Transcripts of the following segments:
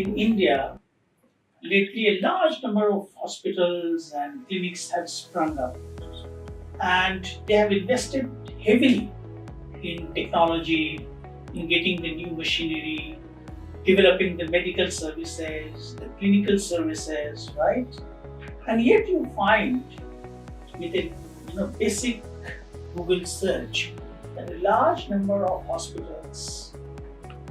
in India, lately a large number of hospitals and clinics have sprung up, and they have invested heavily in technology, in getting the new machinery, developing the medical services, the clinical services, right? And yet you find with a basic Google search that a large number of hospitals,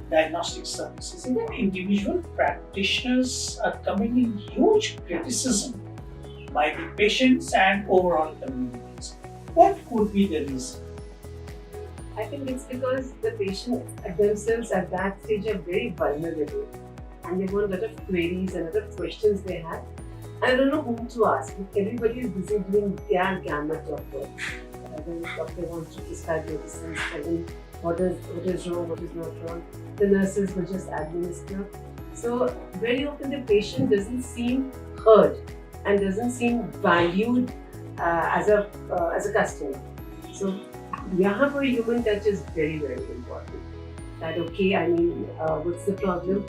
diagnostic services, even individual practitioners are coming in huge criticism by the patients and overall communities. What could be the reason? I think it's because the patients themselves at that stage are very vulnerable and they want a lot of queries and a lot of questions they have. I don't know whom to ask. Everybody is busy doing their gamut of work. The doctor wants to prescribe medicines, tell them what is wrong, what is not wrong. The nurses will just administer. So very often the patient doesn't seem heard and doesn't seem valued as a customer. So यहाँ पर human touch is very, very important. That okay, I mean, what's the problem?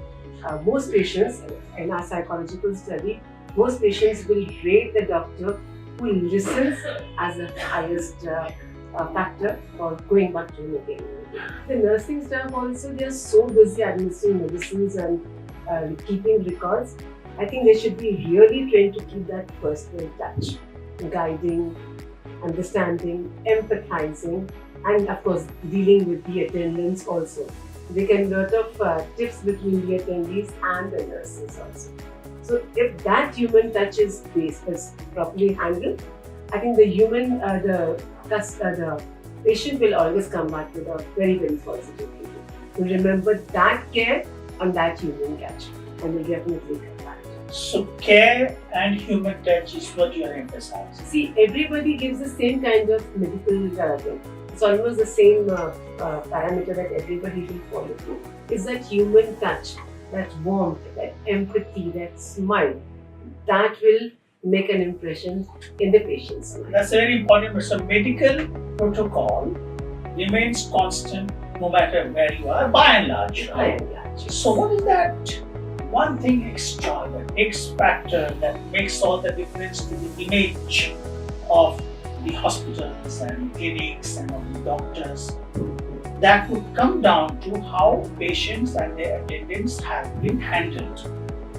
Most patients, in our psychological study, most patients will rate the doctor who listens as the highest factor for going back to him again. The nursing staff also, they are so busy administering medicines and keeping records. I think they should be really trained to keep that personal touch, guiding, understanding, empathizing, and of course dealing with the attendants also. They can learn of tips between the attendees and the nurses also. So if that human touch is properly handled, I think the patient will always come back with a very, very positive feeling. So remember that care and that human touch, and will definitely come back. So care and human touch is what you are emphasizing. See, everybody gives the same kind of medical thing. It's almost the same parameter that everybody will follow through. Is that human touch, that warmth, that empathy, that smile, that will make an impression in the patient's mind. That's very important. So medical protocol remains constant no matter where you are, by and large. By and large. So what is that one thing extra, that X factor that makes all the difference to the image of the hospitals and clinics and of the doctors? That would come down to how patients and their attendants have been handled.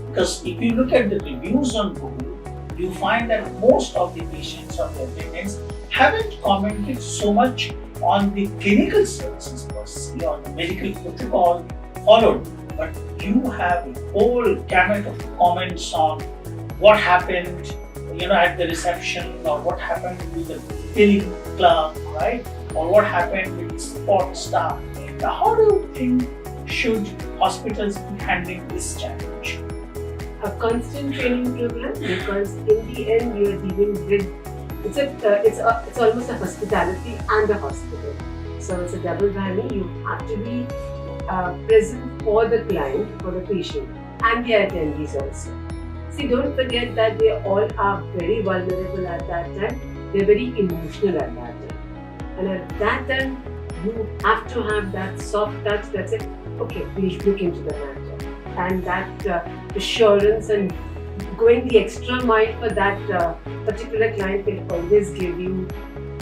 Because if you look at the reviews on Google, you find that most of the patients or the attendants haven't commented so much on the clinical services per se or the medical protocol followed, but you have a whole gamut of comments on what happened, at the reception, or what happened with the clinic clerk, right? Or what happened with support staff. Now, how do you think should hospitals be handling this challenge? A constant training program, because in the end you are dealing with it's almost a hospitality and a hospital. So it's a double whammy. You have to be present for the client, for the patient, and the attendees also. See, don't forget that they all are very vulnerable at that time. They're very emotional at that time. And at that time, you have to have that soft touch that says, okay, we'll look into the matter. And that assurance and going the extra mile for that particular client will always give you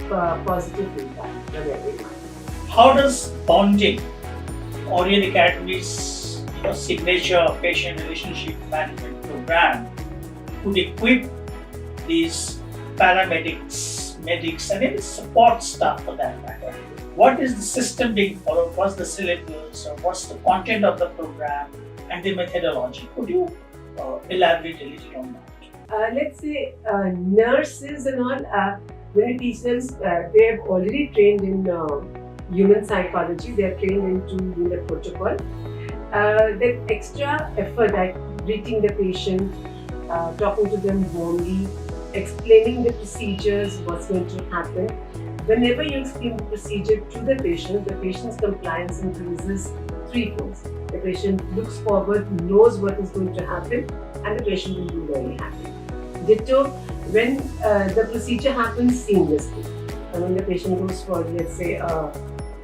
positive feedback from everyone. How does bonding, Oriel Academy's signature patient relationship management program, would equip these paramedics, medics, and even support staff for that matter? What is the system being followed? What's the syllabus, or what's the content of the program and the methodology? Could you elaborate a little on that? Let's say nurses and all, when we teach them, they have already trained in human psychology. They are trained into the protocol. That extra effort at greeting the patient, talking to them warmly, explaining the procedures, what's going to happen. Whenever you explain the procedure to the patient's compliance increases threefold. The patient looks forward, knows what is going to happen, and the patient will be very happy. Ditto, when the procedure happens seamlessly. When the patient goes for, let's say, a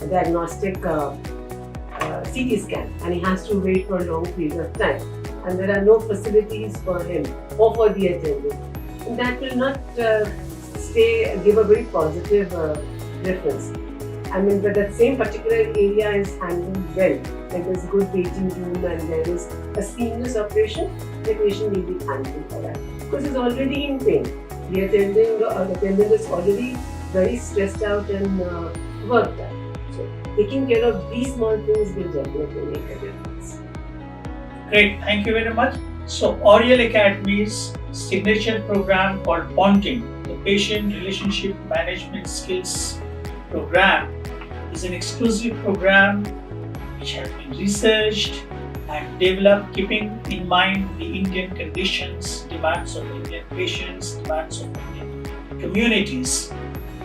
diagnostic CT scan, and he has to wait for a long period of time. and there are no facilities for him or for the attendant, and that will not give a very positive reference. I mean, but that same particular area is handled well, like there's a good waiting room and there is a seamless operation, the patient will be thankful for that because he's already in pain. The attendant is already very stressed out and worked out. So taking care of these small things will definitely make a difference. Great, thank you very much. So Oriel Academy's signature program called Bonding, the Patient Relationship Management Skills program, is an exclusive program which has been researched and developed keeping in mind the Indian conditions, demands of Indian patients, demands of Indian communities.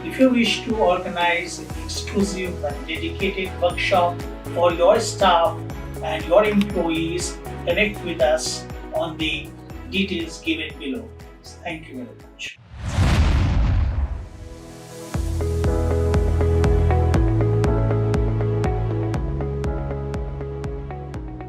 If you wish to organize an exclusive and dedicated workshop for your staff and your employees, connect with us on the details given below. Thank you very much.